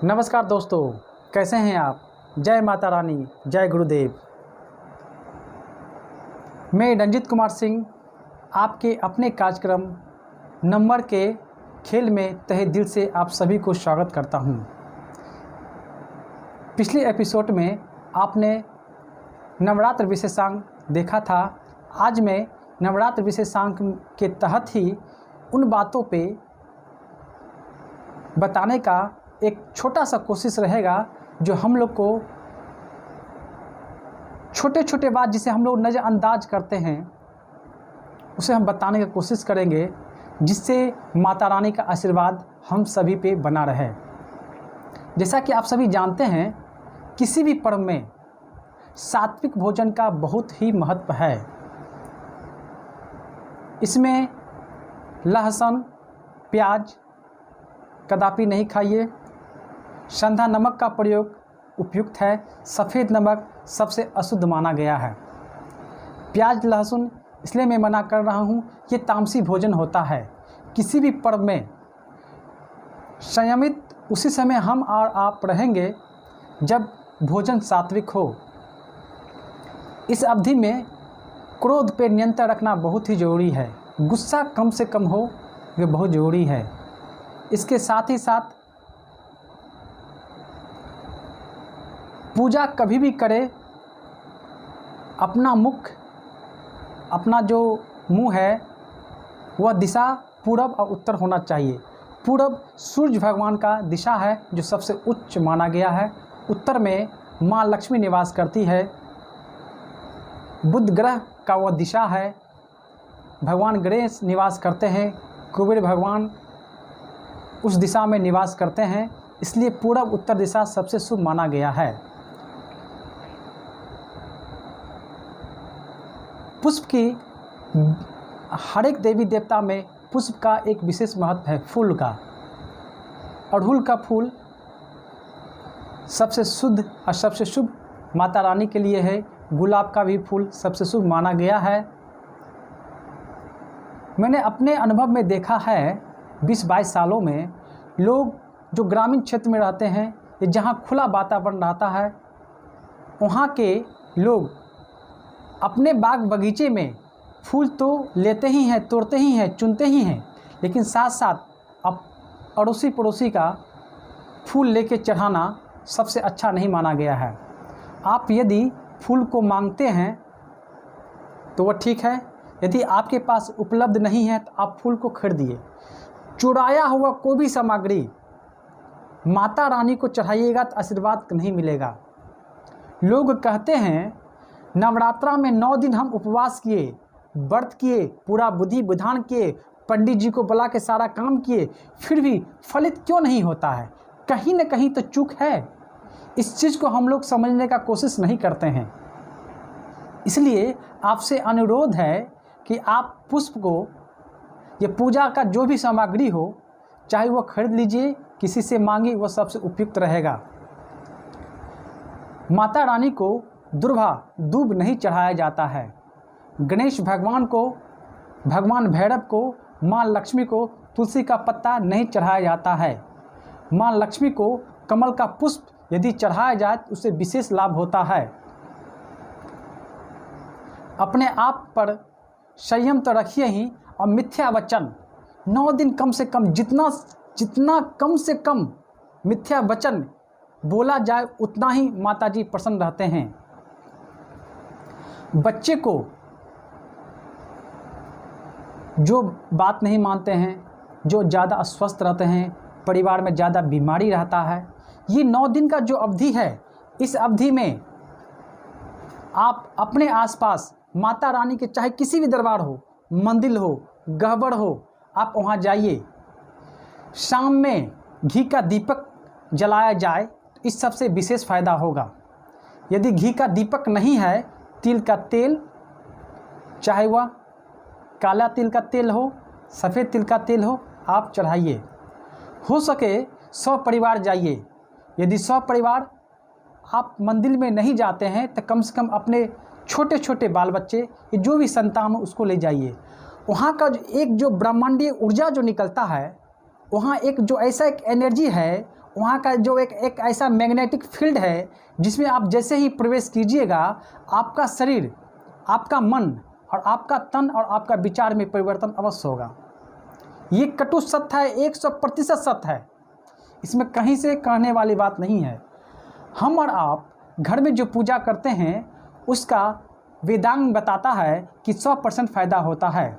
नमस्कार दोस्तों, कैसे हैं आप। जय माता रानी, जय गुरुदेव। मैं रंजित कुमार सिंह आपके अपने कार्यक्रम नंबर के खेल में तहे दिल से आप सभी को स्वागत करता हूं। पिछले एपिसोड में आपने नवरात्र विशेषांक देखा था। आज मैं नवरात्र विशेषांक के तहत ही उन बातों पे बताने का एक छोटा सा कोशिश रहेगा जो हम लोग को छोटे छोटे बात जिसे हम लोग नज़रअंदाज करते हैं उसे हम बताने की कोशिश करेंगे, जिससे माता रानी का आशीर्वाद हम सभी पे बना रहे। जैसा कि आप सभी जानते हैं, किसी भी पर्व में सात्विक भोजन का बहुत ही महत्व है। इसमें लहसुन प्याज कदापि नहीं खाइए। संधा नमक का प्रयोग उपयुक्त है। सफ़ेद नमक सबसे अशुद्ध माना गया है। प्याज लहसुन इसलिए मैं मना कर रहा हूँ, ये तामसी भोजन होता है। किसी भी पर्व में संयमित उसी समय हम और आप रहेंगे जब भोजन सात्विक हो। इस अवधि में क्रोध पे नियंत्रण रखना बहुत ही ज़रूरी है। गुस्सा कम से कम हो, ये बहुत ज़रूरी है। इसके साथ ही साथ पूजा कभी भी करें, अपना मुख, अपना जो मुंह है वह दिशा पूरब और उत्तर होना चाहिए। पूरब सूर्य भगवान का दिशा है जो सबसे उच्च माना गया है। उत्तर में माँ लक्ष्मी निवास करती है। बुध ग्रह का वह दिशा है। भगवान गणेश निवास करते हैं। कुबेर भगवान उस दिशा में निवास करते हैं। इसलिए पूरब उत्तर दिशा सबसे शुभ माना गया है। पुष्प की हर एक देवी देवता में पुष्प का एक विशेष महत्व है। फूल का, अड़हुल का फूल सबसे शुद्ध और सबसे शुभ माता रानी के लिए है। गुलाब का भी फूल सबसे शुभ माना गया है। मैंने अपने अनुभव में देखा है, 20-22 सालों में लोग जो ग्रामीण क्षेत्र में रहते हैं, जहाँ खुला वातावरण रहता है, वहाँ के लोग अपने बाग बगीचे में फूल तो लेते ही हैं, तोड़ते ही हैं, चुनते ही हैं, लेकिन साथ साथ अब अड़ोसी पड़ोसी का फूल लेके चढ़ाना सबसे अच्छा नहीं माना गया है। आप यदि फूल को मांगते हैं तो वह ठीक है। यदि आपके पास उपलब्ध नहीं है तो आप फूल को खरीदिए। चुराया हुआ कोई भी सामग्री माता रानी को चढ़ाइएगा तो आशीर्वाद नहीं मिलेगा। लोग कहते हैं नवरात्रा में 9 दिन हम उपवास किए, व्रत किए, पूरा विधि विधान किए, पंडित जी को बुला के सारा काम किए, फिर भी फलित क्यों नहीं होता है। कहीं न कहीं तो चूक है। इस चीज़ को हम लोग समझने का कोशिश नहीं करते हैं। इसलिए आपसे अनुरोध है कि आप पुष्प को, ये पूजा का जो भी सामग्री हो, चाहे वह खरीद लीजिए, किसी से मांगी, वह सबसे उपयुक्त रहेगा। माता रानी को दुर्वा दूब नहीं चढ़ाया जाता है। गणेश भगवान को, भगवान भैरव को, माँ लक्ष्मी को तुलसी का पत्ता नहीं चढ़ाया जाता है। माँ लक्ष्मी को कमल का पुष्प यदि चढ़ाया जाए तो उससे विशेष लाभ होता है। अपने आप पर संयम तो रखिए ही, और मिथ्या वचन 9 दिन कम से कम, जितना कम से कम मिथ्या वचन बोला जाए उतना ही माताजी प्रसन्न रहते हैं। बच्चे को जो बात नहीं मानते हैं, जो ज़्यादा अस्वस्थ रहते हैं, परिवार में ज़्यादा बीमारी रहता है, ये 9 दिन का जो अवधि है, इस अवधि में आप अपने आसपास माता रानी के, चाहे किसी भी दरबार हो, मंदिर हो, गहबर हो, आप वहाँ जाइए। शाम में घी का दीपक जलाया जाए, इस सबसे विशेष फ़ायदा होगा। यदि घी का दीपक नहीं है, तिल का तेल, चाहे वह काला तिल का तेल हो, सफ़ेद तिल का तेल हो, आप चढ़ाइए। हो सके 100 परिवार जाइए। यदि 100 परिवार आप मंदिर में नहीं जाते हैं तो कम से कम अपने छोटे छोटे बाल बच्चे, जो भी संतान हो, उसको ले जाइए। वहाँ का एक जो ब्रह्मांडीय ऊर्जा जो निकलता है, वहाँ एक जो ऐसा एक एनर्जी है, वहाँ का जो एक ऐसा मैग्नेटिक फील्ड है जिसमें आप जैसे ही प्रवेश कीजिएगा आपका शरीर, आपका मन और आपका तन और आपका विचार में परिवर्तन अवश्य होगा। ये कटु सत्य है, 100% सत्य है, इसमें कहीं से कहने वाली बात नहीं है। हम और आप घर में जो पूजा करते हैं उसका वेदांग बताता है कि 100% फ़ायदा होता है।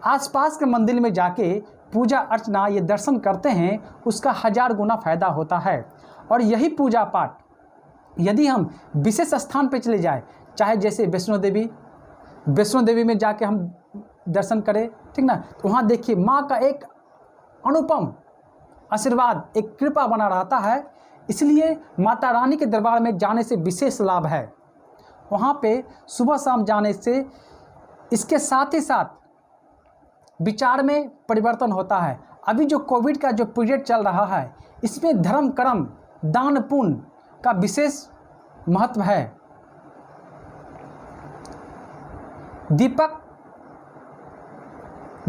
आसपास के मंदिर में जाके पूजा अर्चना ये दर्शन करते हैं उसका 1000 गुना फ़ायदा होता है। और यही पूजा पाठ यदि हम विशेष स्थान पर चले जाए, चाहे जैसे वैष्णो देवी में जाके हम दर्शन करें, ठीक ना, तो वहाँ देखिए माँ का एक अनुपम आशीर्वाद, एक कृपा बना रहता है। इसलिए माता रानी के दरबार में जाने से विशेष लाभ है। वहाँ पे सुबह शाम जाने से इसके साथ ही साथ विचार में परिवर्तन होता है। अभी जो कोविड का जो पीरियड चल रहा है इसमें धर्म कर्म दान पुण्य का विशेष महत्व है। दीपक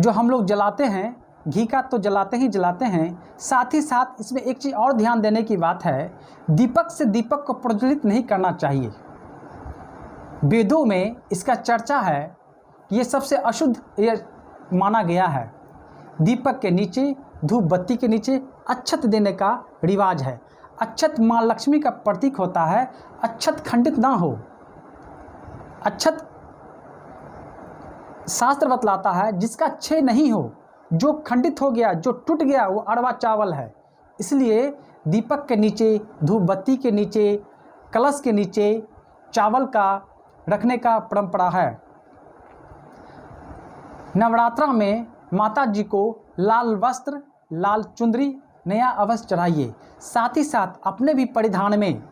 जो हम लोग जलाते हैं, घी का तो जलाते हैं, साथ ही साथ इसमें एक चीज़ और ध्यान देने की बात है, दीपक से दीपक को प्रज्वलित नहीं करना चाहिए। वेदों में इसका चर्चा है कि ये सबसे अशुद्ध ये माना गया है। दीपक के नीचे, धूप बत्ती के नीचे अक्षत देने का रिवाज है। अक्षत माँ लक्ष्मी का प्रतीक होता है। अक्षत खंडित ना हो। अक्षत शास्त्र बतलाता है जिसका क्षय नहीं हो, जो खंडित हो गया, जो टूट गया, वो अरवा चावल है। इसलिए दीपक के नीचे, धूप बत्ती के नीचे, कलश के नीचे चावल का रखने का परंपरा है। नवरात्रा में माता जी को लाल वस्त्र, लाल चुंदरी नया अवश्य चढ़ाइए। साथ ही साथ अपने भी परिधान में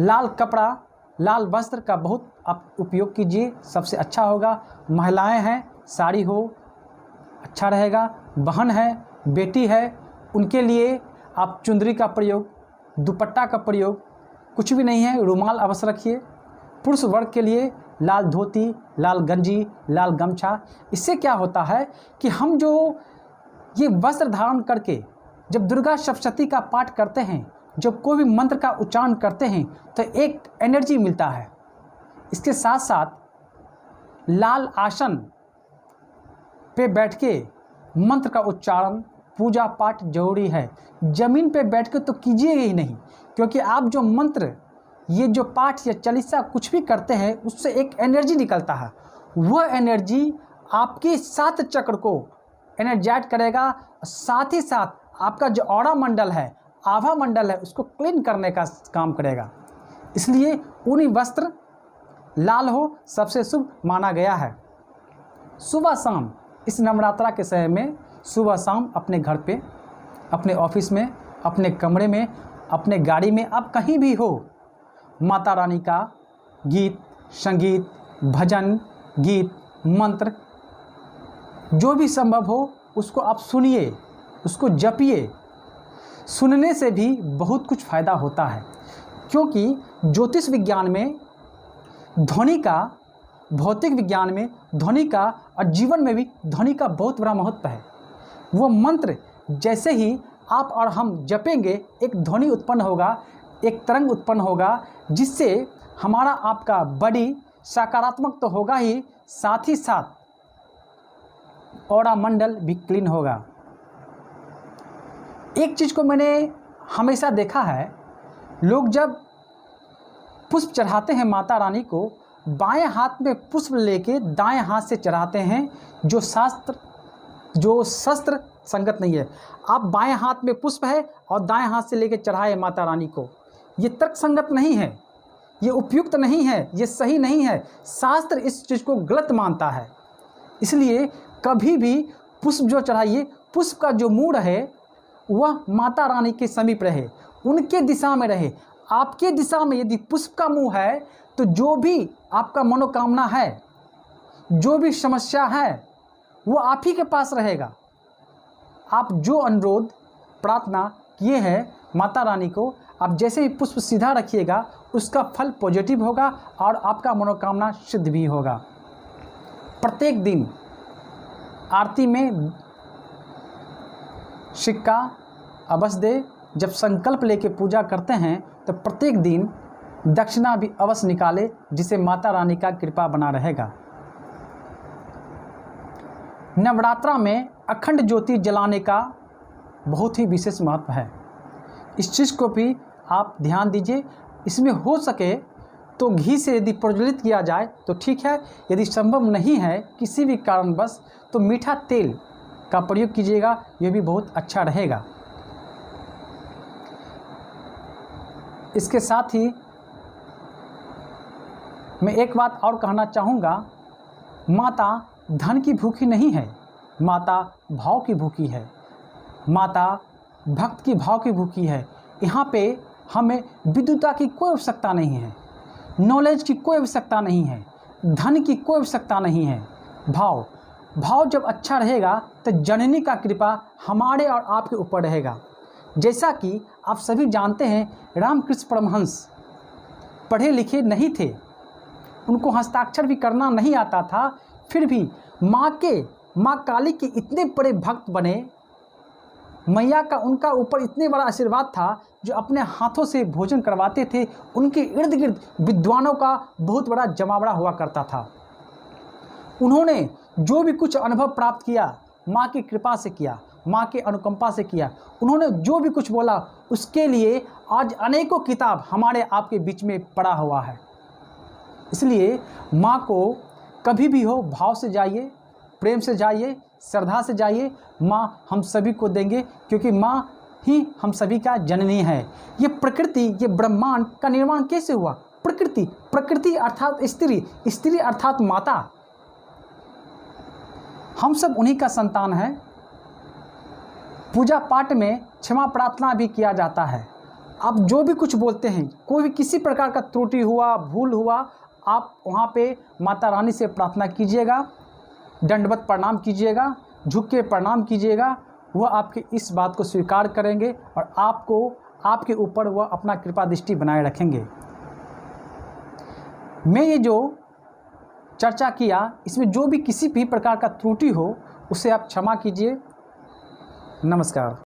लाल कपड़ा, लाल वस्त्र का बहुत आप उपयोग कीजिए, सबसे अच्छा होगा। महिलाएं हैं, साड़ी हो अच्छा रहेगा। बहन है, बेटी है, उनके लिए आप चुंदरी का प्रयोग, दुपट्टा का प्रयोग, कुछ भी नहीं है रुमाल अवश्य रखिए। पुरुष वर्ग के लिए लाल धोती, लाल गंजी, लाल गमछा। इससे क्या होता है कि हम जो ये वस्त्र धारण करके जब दुर्गा सप्तशती का पाठ करते हैं, जब कोई भी मंत्र का उच्चारण करते हैं तो एक एनर्जी मिलता है। इसके साथ साथ लाल आसन पे बैठ के मंत्र का उच्चारण, पूजा पाठ जरूरी है। ज़मीन पे बैठ के तो कीजिए ही नहीं, क्योंकि आप जो मंत्र, ये जो पाठ या चालीसा कुछ भी करते हैं उससे एक एनर्जी निकलता है। वह एनर्जी आपके 7 चक्र को एनर्जाइज करेगा। साथ ही साथ आपका जो ऑरा मंडल है, आभा मंडल है, उसको क्लीन करने का काम करेगा। इसलिए ऊनी वस्त्र लाल हो सबसे शुभ माना गया है। सुबह शाम इस नवरात्रा के समय में सुबह शाम अपने घर पे, अपने ऑफिस में, अपने कमरे में, अपने गाड़ी में, आप कहीं भी हो, माता रानी का गीत, संगीत, भजन, गीत, मंत्र जो भी संभव हो उसको आप सुनिए, उसको जपिए। सुनने से भी बहुत कुछ फ़ायदा होता है, क्योंकि ज्योतिष विज्ञान में ध्वनि का, भौतिक विज्ञान में ध्वनि का और जीवन में भी ध्वनि का बहुत बड़ा महत्व है। वो मंत्र जैसे ही आप और हम जपेंगे एक ध्वनि उत्पन्न होगा, एक तरंग उत्पन्न होगा, जिससे हमारा आपका बॉडी सकारात्मक तो होगा ही, साथ ही साथ ऑरा मंडल भी क्लीन होगा। एक चीज़ को मैंने हमेशा देखा है, लोग जब पुष्प चढ़ाते हैं माता रानी को, बाएं हाथ में पुष्प लेके दाएं हाथ से चढ़ाते हैं, जो शस्त्र संगत नहीं है। आप बाएं हाथ में पुष्प है और दाएं हाथ से लेके चढ़ाए माता रानी को, ये तर्क संगत नहीं है, ये उपयुक्त नहीं है, ये सही नहीं है। शास्त्र इस चीज़ को गलत मानता है। इसलिए कभी भी पुष्प जो चढ़ाइए, पुष्प का जो मुँह रहे वह माता रानी के समीप रहे, उनके दिशा में रहे। आपके दिशा में यदि पुष्प का मुँह है तो जो भी आपका मनोकामना है, जो भी समस्या है, वो आप ही के पास रहेगा। आप जो अनुरोध प्रार्थना किए हैं माता रानी को, आप जैसे ही पुष्प सीधा रखिएगा उसका फल पॉजिटिव होगा और आपका मनोकामना सिद्ध भी होगा। प्रत्येक दिन आरती में सिक्का अवश्य दे, जब संकल्प लेके पूजा करते हैं तो प्रत्येक दिन दक्षिणा भी अवश्य निकाले, जिसे माता रानी का कृपा बना रहेगा। नवरात्रा में अखंड ज्योति जलाने का बहुत ही विशेष महत्व है। इस चीज़ को भी आप ध्यान दीजिए। इसमें हो सके तो घी से यदि प्रज्वलित किया जाए तो ठीक है, यदि संभव नहीं है किसी भी कारणवश तो मीठा तेल का प्रयोग कीजिएगा, यह भी बहुत अच्छा रहेगा। इसके साथ ही मैं एक बात और कहना चाहूँगा, माता धन की भूखी नहीं है, माता भाव की भूखी है, माता भक्त की भाव की भूखी है। यहाँ पे हमें विद्युता की कोई आवश्यकता नहीं है, नॉलेज की कोई आवश्यकता नहीं है, धन की कोई आवश्यकता नहीं है। भाव जब अच्छा रहेगा तो जननी का कृपा हमारे और आपके ऊपर रहेगा। जैसा कि आप सभी जानते हैं, रामकृष्ण परमहंस पढ़े लिखे नहीं थे, उनको हस्ताक्षर भी करना नहीं आता था, फिर भी माँ काली के इतने बड़े भक्त बने। मैया का उनका ऊपर इतने बड़ा आशीर्वाद था, जो अपने हाथों से भोजन करवाते थे। उनके इर्द गिर्द विद्वानों का बहुत बड़ा जमावड़ा हुआ करता था। उन्होंने जो भी कुछ अनुभव प्राप्त किया माँ की कृपा से किया, माँ के अनुकंपा से किया। उन्होंने जो भी कुछ बोला उसके लिए आज अनेकों किताब हमारे आपके बीच में पड़ा हुआ है। इसलिए माँ को कभी भी हो भाव से जाइए, प्रेम से जाइए, श्रद्धा से जाइए। माँ हम सभी को देंगे, क्योंकि माँ ही हम सभी का जननी है। ये प्रकृति, ये ब्रह्मांड का निर्माण कैसे हुआ? प्रकृति अर्थात स्त्री अर्थात माता। हम सब उन्हीं का संतान है। पूजा पाठ में क्षमा प्रार्थना भी किया जाता है। आप जो भी कुछ बोलते हैं, कोई भी किसी प्रकार का त्रुटि हुआ, भूल हुआ, आप वहाँ पे माता रानी से प्रार्थना कीजिएगा, दंडवत प्रणाम कीजिएगा, झुक के प्रणाम कीजिएगा। वह आपकी इस बात को स्वीकार करेंगे और आपके ऊपर वह अपना कृपा दृष्टि बनाए रखेंगे। मैं ये जो चर्चा किया, इसमें जो भी किसी भी प्रकार का त्रुटि हो उसे आप क्षमा कीजिए। नमस्कार।